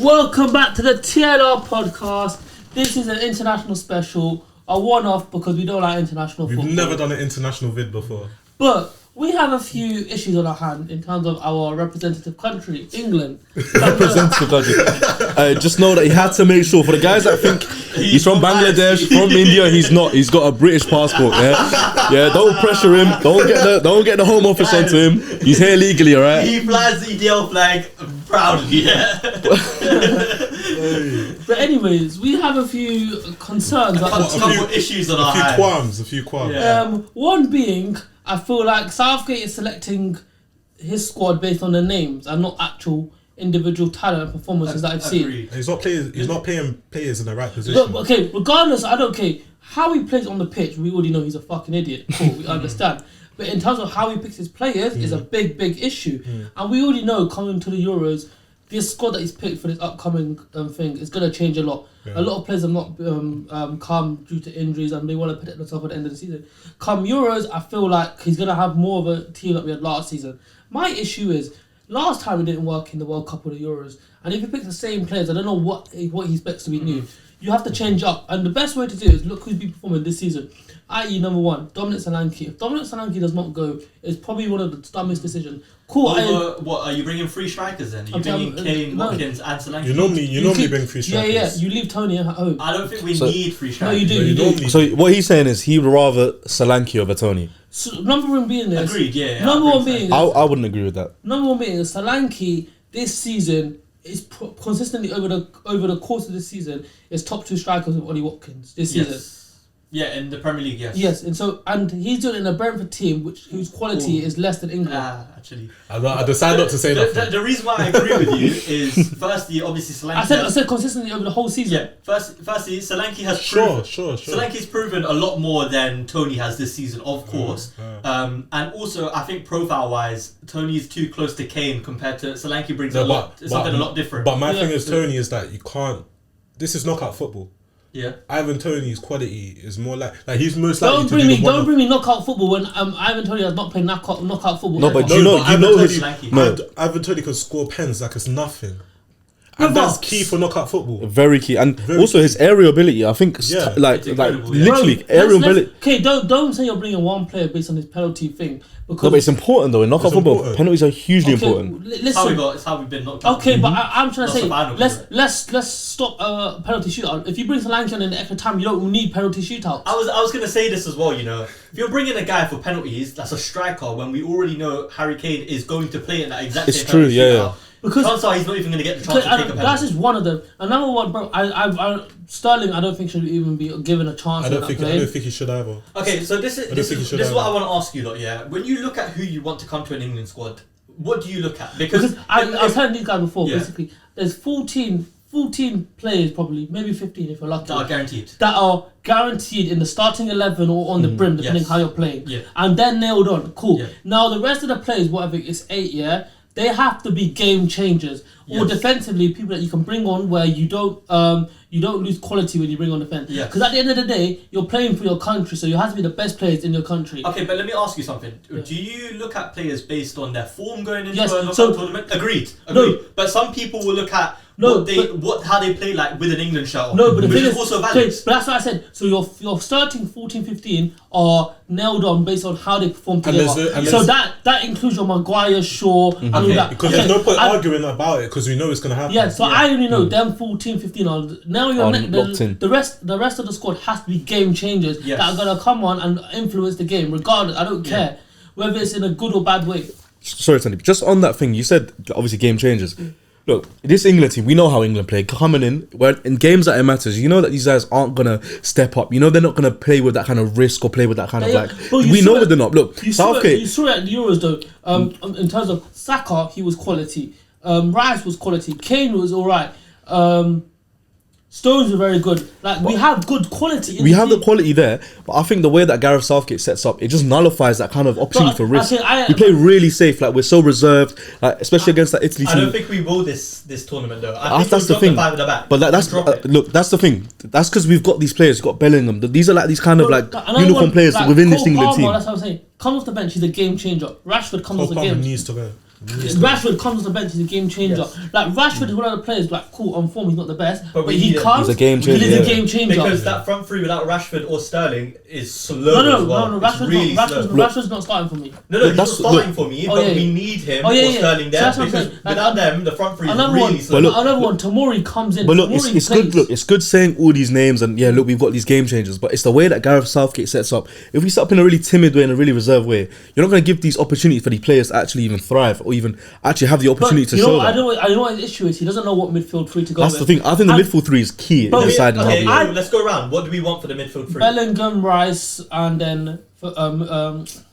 Welcome back to the TLR podcast. This is an international special, a one-off because we don't like international football. We've never done an international vid before. But we have a few issues on our hand in terms of our representative country, England. Representative country. Just know that he had to make sure, for the guys that think he's from Bangladesh, from India, he's not. He's got a British passport, yeah? Don't pressure him. Don't get the Home Office onto him. He's here legally, alright? He flies the EDL flag proudly, yeah. But anyways, we have a few concerns. A couple issues on our hands. A few qualms. Yeah. One being, I feel like Southgate is selecting his squad based on the names and not actual individual talent and performances that I've seen. He's not paying players in the right position. But, okay, regardless, I don't care how he plays on the pitch. We already know he's a fucking idiot. Cool, we understand. But in terms of how he picks his players, is a big issue. And we already know coming to the Euros, this squad that he's picked for this upcoming thing is going to change a lot. Yeah. A lot of players have not come due to injuries and they want to protect themselves at the end of the season. Come Euros, I feel like he's going to have more of a team that we had last season. My issue is, last time it didn't work in the World Cup or the Euros, and if you pick the same players, I don't know what he expects to be new. You have to change up, and the best way to do it is look who's been performing this season. I.e. number one, Dominic Solanke. If Dominic Solanke does not go, it's probably one of the dumbest decisions. Cool. What are you bringing three strikers then? Are you bringing Kane, Watkins, and Solanke? You normally bring three strikers. Yeah. You leave Tony at home. I don't think we need three strikers. No, you do. So what he's saying is he would rather Solanke over Tony. So, number one being this. Agreed. Yeah. Number one being. I wouldn't agree with that. Number one being Solanke this season is consistently over the course of this season is top two strikers with Ollie Watkins this season. Yeah, in the Premier League, yes. Yes, and he's doing it in a Brentford team whose quality is less than England. Actually. I decided not to say that. The reason why I agree with you is, firstly, obviously Solanke... I said consistently over the whole season. Yeah, firstly, Solanke has proven... Sure. Solanke's proven a lot more than Tony has this season, of course. And also, I think profile-wise, Tony is too close to Kane compared to... Solanke brings something a lot different. But my thing is, Tony, is that you can't... This is knockout football. Yeah. Ivan Toney's quality is more like he's most likely don't bring me knockout football when Ivan Toney has not played knockout football. No, but you know his... Ivan Toney can score pens like it's nothing. And that's key for knockout football. Very key. And also his aerial ability, I think, literally, aerial ability. Okay, don't say you're bringing one player based on his penalty thing. Because no, but it's important though. In knockout football, penalties are hugely important. Listen, it's how we've been knocked out. Okay, but I'm trying to say, let's stop a penalty shootout. If you bring Solanke on in the extra time, you don't need penalty shootouts. I was going to say this as well, you know. If you're bringing a guy for penalties, that's a striker, when we already know Harry Kane is going to play in that exact same penalty shootout. Because chances are he's not even going to get the chance to take a penalty. That's just one of them. Another one, bro. Sterling, I don't think should even be given a chance. I don't think he should either. Okay, so this is what I want to ask you, lot. Yeah, when you look at who you want to come to an England squad, what do you look at? Because I was telling these guys before. Yeah. Basically, there's 14 players, probably maybe 15 if you're lucky. That are guaranteed in the starting 11 or on the brim, depending how you're playing. Yeah. And then nailed on. Cool. Yeah. Now the rest of the players, whatever it's 8, yeah. They have to be game changers, or defensively people that you can bring on where you don't lose quality when you bring on defense. Because at the end of the day, you're playing for your country, so you have to be the best players in your country. Okay, but let me ask you something. Yeah. Do you look at players based on their form going into a knockout tournament? Agreed. No. But some people will look at how they play like with an England shirt. No, but the thing is also valid. But that's what I said. So your starting 14-15 are nailed on based on how they perform together. So that includes your Maguire, Shaw, and all that. Because there's no point arguing about it because we know it's gonna happen. Yeah. So I only know them 14-15 are now. The rest of the squad has to be game changers that are gonna come on and influence the game. Regardless, I don't care whether it's in a good or bad way. Sorry, Tony. Just on that thing, you said obviously game changers. Look, this England team, we know how England play. Coming in games that it matters, you know that these guys aren't going to step up. You know they're not going to play with that kind of risk or play with that kind of we know they're not. Look, Southgate... You saw it at the Euros though, in terms of Saka, he was quality. Rice was quality. Kane was alright. Stones were very good. We have good quality. We have the quality there, but I think the way that Gareth Southgate sets up, it just nullifies that kind of opportunity for risk. We play really safe. We're so reserved, especially against that Italy team. I don't think we will this tournament though. That's the thing. But that's the thing. That's because we've got these players. We've got Bellingham. These are these kind of unicorn players within this England team. That's what I'm saying. Come off the bench, he's a game changer. Rashford comes off the game. needs to go. Rashford comes on the bench, he's a game changer. Yes. Like Rashford is one of the players, like cool on form, he's not the best, but we he need him. comes. He's a game changer. He's a Yeah. game changer. Because that front three without Rashford or Sterling is slow as well. No. It's really slow. Rashford's not starting for me. No, he's not That's- starting for me, Oh, but yeah, we yeah. need him Oh, yeah, or yeah. Sterling So there that's what I'm because saying. without them, the front three is Another really one, slow. look- another one. Tomori comes in. But look, Tomori it's plays. good. Look, it's good saying all these names and yeah, look, we've got these game changers. But it's the way that Gareth Southgate sets up. If we set up in a really timid way, in a really reserved way, you're not going to give these opportunities for these players to actually even thrive or even actually have the opportunity to you know show what, that. I know what his issue is. He doesn't know what midfield three to go That's with. the thing. I think the And midfield three is key Bro, inside. Okay, and let's go around. What do we want for the midfield three? Bellingham, Rice, and then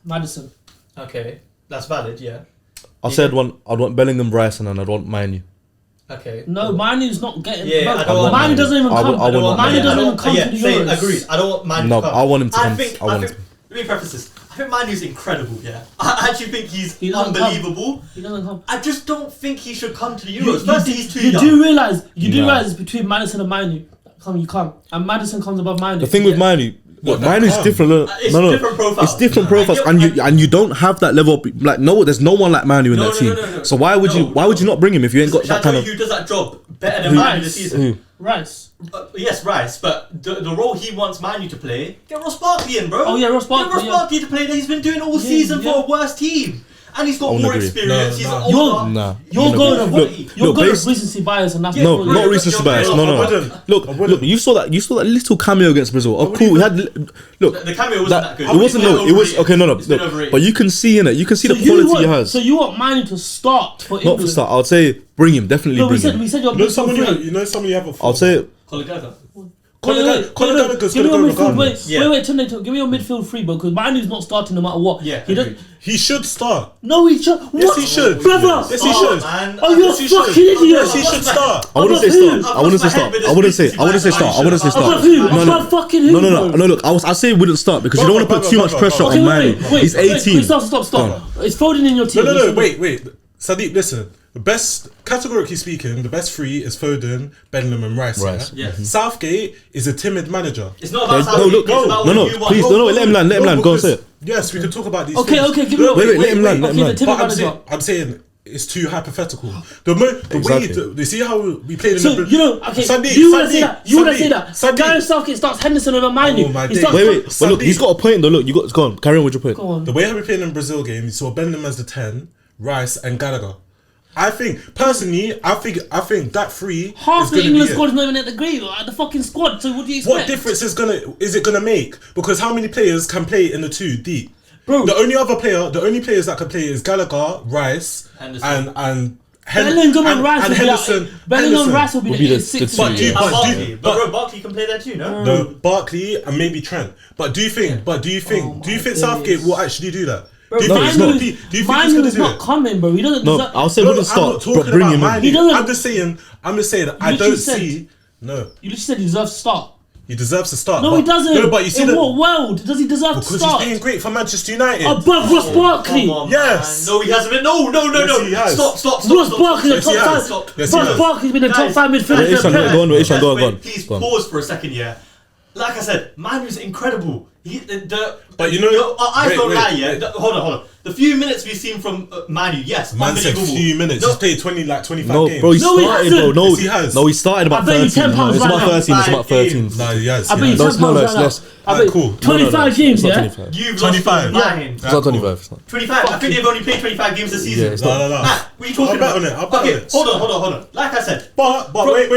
Maddison. Okay, that's valid. Yeah. I said I'd want Bellingham, Rice, and then I'd want Mainoo. Okay. No, Mainoo's not getting. Yeah, I don't bro, want Mainoo Mainoo. doesn't even I come. would- I would want Mainoo Mainoo. doesn't even come to the same, Euros. agreed. I don't want Mainoo No, to come. I want him to come. Think, I want think, him Let me preface this. I think Mainoo's incredible. Yeah. I actually think he's He doesn't come. unbelievable. He doesn't come. I just don't think he should come to the You, Euros. Firstly, he's too you young. do realize it's No. between Maddison and Mainoo. You come, and Maddison comes above Mainoo. The thing with Mainoo, look, that Mainoo's can't. different. Look, It's no, different profiles. It's different No. profiles, and you don't have that level. Of, like there's no one like Mainoo in No, that no, team. no. So why would you not bring him if you ain't got Shall I that tell kind you of? who does that job better than Mainoo this season? Who? Rice. Yes, Rice, but the role he wants Mainoo to play, get Ross Barkley in, bro. Oh, yeah, Ross Barkley, Get Ross yeah. Barkley to play that he's been doing all season yeah. for a worse team. And he's got I wouldn't more agree. experience, No, he's no. an You're- older. Nah. You're I'm going gonna to agree. you're look, going based- to recency bias, and that's No, what not you're- recency you're bias. playing No, off. no. I wouldn't. Look, I wouldn't. look. You saw that little cameo against Brazil. Oh, cool. We had look. The cameo wasn't that good. It wasn't. No, it was okay. No. It's been Look, overrated. but you can see in it. You can see So the quality he want, has. So you want Mainoo to start for Not England? for start. I would say bring him. Definitely No, we bring said him. you're You know midfield somebody. three. You know somebody you have a. I'll say Colin Gallagher. Conor Gallagher's Give me gonna your go midfield. regardless. Wait, Tunde, give me your midfield three, bro. Because Mainoo's not starting no matter what. Yeah, he doesn't. agreed. He should start. No, he should. What? Yes, he should. brother. Yes, he should. Man. Oh, you're Yes, he fucking should. idiot. Yes, he should start. I wouldn't say Above who? start. I wouldn't say start. I wouldn't say. I wouldn't say start. I wouldn't say start. Above who? No, no. Above fucking who? No, no, bro? no. Look, I say wouldn't start because you don't want to put too much pressure on Mainoo. He's 18. Stop. It's Foden in your team. No. Wait. Sadiq, listen. The best, categorically speaking, the best three is Foden, Bellingham, and Rice. Rice. Yeah? Yes. Southgate is a timid manager. It's not about No, Southgate, look, it's about no, what you want. please, no, let him land. Let him land. Go and say because- it. Yes, we can talk about these. Okay, things. okay, give me. Wait, let him land. Let him Okay, the land. timid But manager. I'm saying it's too hypothetical. The way Exactly. you see how we played in So the you know, okay, Sadiq, you wanna say Sadiq, that? You wanna say that? Sadiq. Gareth Southgate starts Henderson over Mainoo. Oh my He days. starts- Wait. But look, he's got a point though. Look, you got. Go on. Carry on with your point. Go on. The way how we played in the Brazil game, you saw Bellingham as the 10, Rice and Gallagher. I think personally, I think that three Half is the gonna England be it. squad is not even at the grave, at the fucking squad. So what do you expect? What difference is it gonna make? Because how many players can play in the two deep? Bro. The only players that can play is Gallagher, Rice, Henderson. and Bellingham and Rice will be Henderson. like, Bellingham and Rice will be Will be the the 6. two, But do you- yeah. but Barkley. do- But but- bro, Barkley can play there too, no? No, Barkley and maybe Trent. But do you think Southgate will actually do that? Bro, Do you think he's Mainoo gonna do is it? not coming, bro. He doesn't No, deserve. I'll say No, wouldn't I'm not start, talking but bring about him Mainoo. in. He doesn't- I'm just saying I literally don't said- see. No, You just said he deserves to start. he deserves to start. No, but, he doesn't. No, but you see in that what world does he deserve to because start? he's playing great for Manchester United. Above Ross Barkley. Come on, Yes. man. No, he hasn't been. No. Yes, he has. Stop. Ross Barkley's Yes, the he top has. five. Stop. Yes, he Ross has. Barkley's been the top Guys, 5 midfielders. Ishan, in the go on, Prem. Ishan, go on. Please Go on. pause for a second, yeah. Like I said, Mainoo's incredible. But you know- our eyes wait, don't wait, lie, yeah. wait. Hold on. The few minutes we've seen from Mainoo, yes, Man said unbelievable. few minutes. No, He's played 25 No, games. bro, he No, he started, bro. hasn't. No, Yes, he has. No, he started about I bet you 13. £10 No, it's right about now. 13. It's about 13. No, he has. I bet he you has. No, £10 it's not, right it's now. less. I Alright, bet cool. 25 games, It's not yeah? 25. You've 25. lost 9. It's not 25. It's not. 25. I think they've only played 25 games this season. Yeah, it's No, not. no, no. Nah, what are you talking I'll bet about? on it. I'll bet Okay, on it. hold on. Like I said, But wait.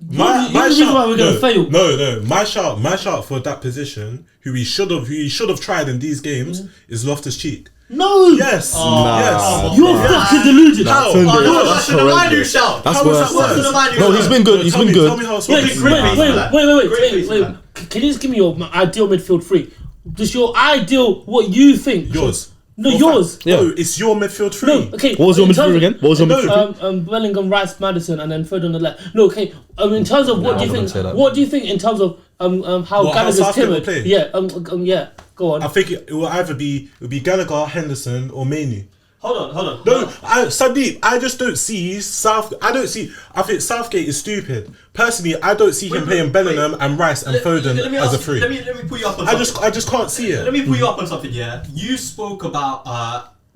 You're the reason why we're gonna fail. No. My shout for that position, who he should have tried in these games, is Loftus Cheek. No. Yes. Yes. You're fucking deluded. How? Tunde, oh, no, that's that's the Mainoo horrendous. shout. That's How was worse. that worse? That's the Mainoo No, shout. he's been good. He's been Tell me good. how it's Wait, worse. Great face for that. wait. Can you just give me your ideal midfield three? Just your ideal, what you think? Yours. No, Your yours. fact. Yeah. No, it's your midfield three. No, okay. What was your in terms midfield of- again? What was your No. midfield? Bellingham, Rice, Madison, and then Foden on the left. No, okay. In terms of what No, do you I wouldn't say think? that. What do you think in terms of how What, how Gallagher's Southgate will timid? play? Yeah. Yeah. Go on. I think it will either be Gallagher, Henderson, or Mainoo. Hold on. No, Sandeep, I just don't see I think Southgate is stupid. Personally, I don't see him Wait, playing Bellingham and Rice and Foden Let me as a ask- three. Let me put you up on I something. just can't see Let it. me put you up on something, yeah. You spoke about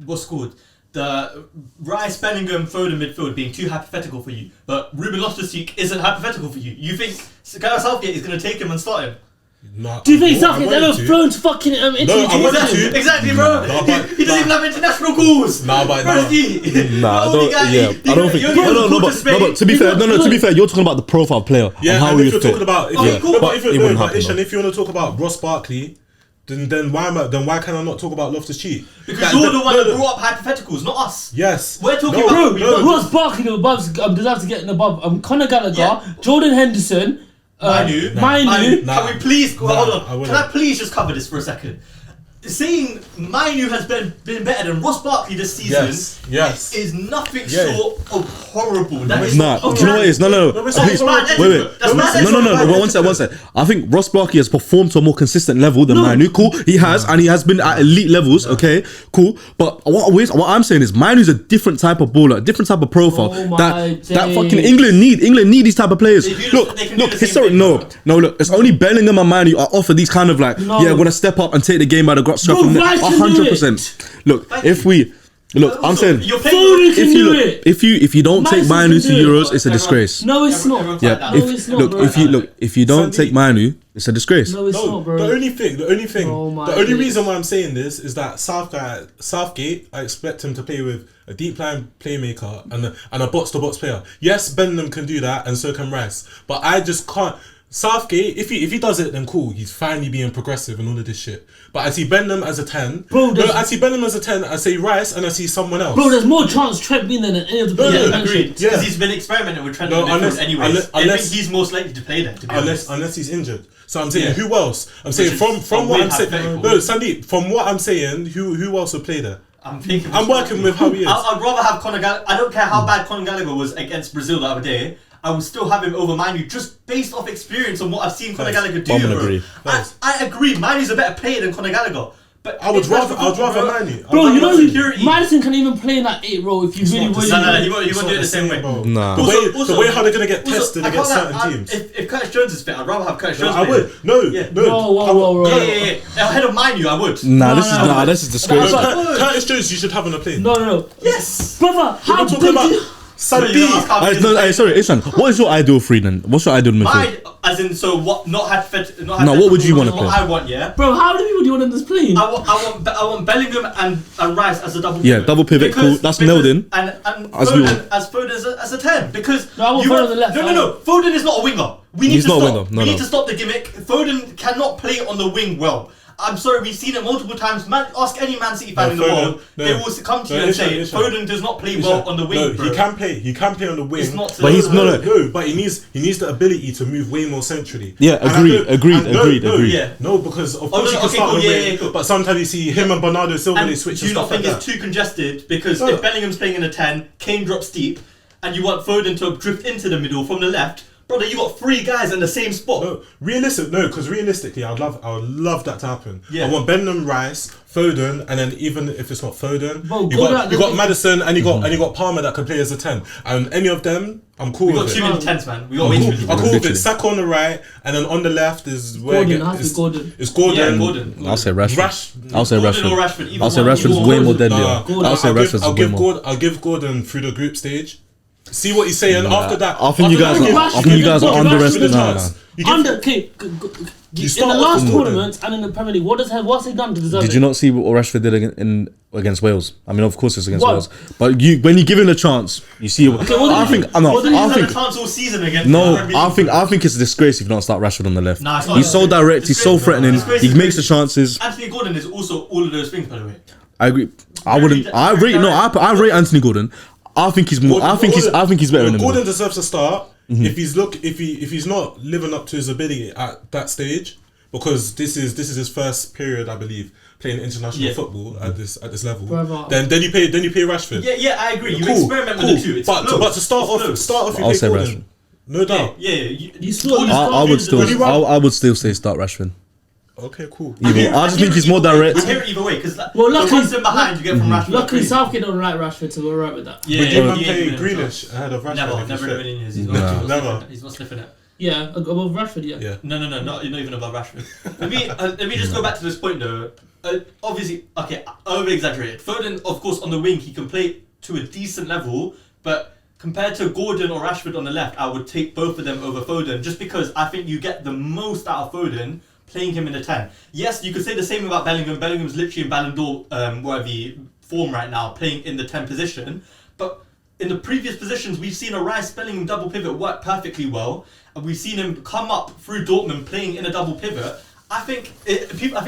what's called the Rice, Bellingham, Foden midfield being too hypothetical for you, but Ruben Loftus-Cheek isn't hypothetical for you. You think Gareth Southgate is going to take him and start him? No, do you think Southgate's ever flown to fucking Italy? No, I wanted to. Exactly, bro. No, he doesn't even have international calls. Nah, but I don't think. No, but to be fair, you're talking about the profile player. Yeah, and how and we if you're would fit. talking about, if you want to talk about Ross Barkley, then why can I not talk about Loftus-Cheek? Because you're the one that brought up hypotheticals, not us. Yes. We're talking about Ross Barkley deserves to get in above. Conor Gallagher, Jordan Henderson, Mainoo. Can we please hold on? Can I please just cover this for a second? Saying Mainoo has been better than Ross Barkley this season is nothing short of horrible. That is do you know what it is? No. Please, wait. No. One sec. I think Ross Barkley has performed to a more consistent level than Mainoo. Cool, he has, and he has been at elite levels. Okay, cool. But what I'm saying is Mainoo's a different type of baller, a different type of profile. That fucking England need these type of players. Look, historic. No. Look, it's only Bellingham and Mainoo are offered these kind of want to step up and take the game by the scruff from 100%. Look, I'm saying if you don't take Mainoo to Euros, it's a disgrace. No, it's not. Yeah, if you don't take Mainoo, it's a disgrace. No, it's not, bro. The only reason why I'm saying this is that Southgate, I expect him to play with a deep line playmaker and a box to box player. Yes, Bellingham can do that, and so can Rice, but I just can't. Southgate, if he does it, then cool. He's finally being progressive and all of this shit. But I see Bellingham as a 10. I see Bellingham as a 10. I see Rice and I see someone else. Bro, there's more chance Trent being there than any of the players. Yeah, agreed. Because he's been experimenting with Trent anyway. I think he's most likely to play there. Unless he's injured. So I'm saying, who else? I'm saying from what I'm saying. No, Sandeep. From what I'm saying, who else would play there? I'm working with how he is. I'd rather have Conor Gallagher. I don't care how bad Conor Gallagher was against Brazil the other day. I will still have him over Mainoo just based off experience and what I've seen Conor Gallagher do. I agree. Mainoo's a better player than Conor Gallagher. But I'd rather Mainoo. Bro, you know Madison can even play in that 8 role if you really want. No, he won't do it the same way. Nah. The way how they're gonna get tested against certain teams. If Curtis Jones is fit, I'd rather have Curtis Jones. I would. No. Ahead of Mainoo, I would. This is disgraceful. Curtis Jones, you should have on a plane. No. Yes, brother. How good? Sorry, Isan, what is your ideal free then? What's your ideal midfield? As in, so what? Not hypothetical. No, what would you want to play? What I want, yeah. Bro, how many people do you want in this plane? I want Bellingham and Rice as a double pivot. Yeah, double pivot, cool. That's nailed in. And Foden as a 10 because I want Foden on the left. No. Foden is not a winger. We need to stop the gimmick. Foden cannot play on the wing well. I'm sorry, we've seen it multiple times. Ask any Man City fan in the world. They will come to you and say Foden does not play well on the wing. No, he can play. He can play on the wing. But he needs the ability to move way more centrally. Yeah, agreed. Yeah. No, because of course you can start on the wing, but sometimes you see him and Bernardo Silva, they switch. Do you not think it's too congested? Because if Bellingham's playing in a 10, Kane drops deep, and you want Foden to drift into the middle from the left. Brother, you got 3 guys in the same spot. Because realistically, I would love that to happen. Yeah. I want Bellingham, Rice, Foden, and then even if it's not Foden, you got Madison and you got Palmer that can play as a 10. And any of them, I'm cool with it. We got too many 10s, man. We got way too many. I'm cool with it. Saka on the right, and then on the left is where Gorden. It's Gorden. Yeah, Gorden. I'll say Rashford. I'll say Rashford. I'll say Rashford's way more deadlier. I'll say Rashford's way more. I'll give Gordon through the group stage. See what he's saying after that. I think you guys are underestimating. In the last tournament and in the Premier League, what's he done to deserve it? Did you not see what Rashford did against Wales? I mean, of course it's against Wales, but when you give him a chance, you see. I think it's a disgrace if you don't start Rashford on the left. He's so direct. He's so threatening. He makes the chances. Anthony Gordon is also all of those things, by the way. I agree. I rate Anthony Gordon. I think he's more. I think he's better than him. Gordon deserves a start if he's not living up to his ability at that stage, because this is his first period, I believe, playing international football at this level. Then you pay Rashford. Yeah, I agree. You experiment with the two. But to start off, you pay Gordon. No doubt. I would still say start Rashford. Okay, cool. I just think he's more direct. I hear it either way, because luckily behind you get from Rashford. Luckily, Southgate don't like Rashford, so we're right with that. Would you play Grealish ahead of Rashford? Never in a million years. He's not sniffing it. Yeah, above Rashford. Yeah. No, not even above Rashford. Let me just go back to this point though. Obviously, okay, over exaggerated. Foden, of course, on the wing he can play to a decent level, but compared to Gordon or Rashford on the left, I would take both of them over Foden, just because I think you get the most out of Foden playing him in the 10. Yes, you could say the same about Bellingham. Bellingham's literally in Ballon d'Or form right now, playing in the 10 position. But in the previous positions, we've seen a Rice Bellingham double pivot work perfectly well, and we've seen him come up through Dortmund playing in a double pivot. I think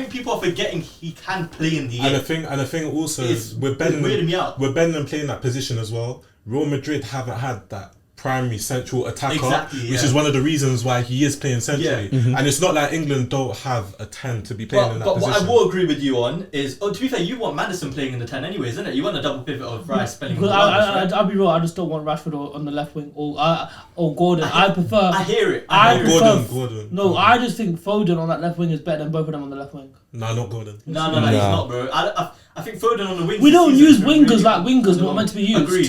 people are forgetting he can play in the and I think also with Bellingham playing that position as well. Real Madrid haven't had that primary central attacker, which is one of the reasons why he is playing centrally. And it's not like England don't have a 10 to be playing in that position. But what I will agree with you on is, to be fair, you want Maddison playing in the 10 anyways, isn't it? You want a double pivot of Rice, Bellingham. I'll be real, I just don't want Rashford on the left wing or Gordon. I hear it. Gordon. No, I just think Foden on that left wing is better than both of them on the left wing. No, not Gordon. No, he's not, bro. I think Foden on the wing. We don't use wingers like wingers not meant to be used. Agreed.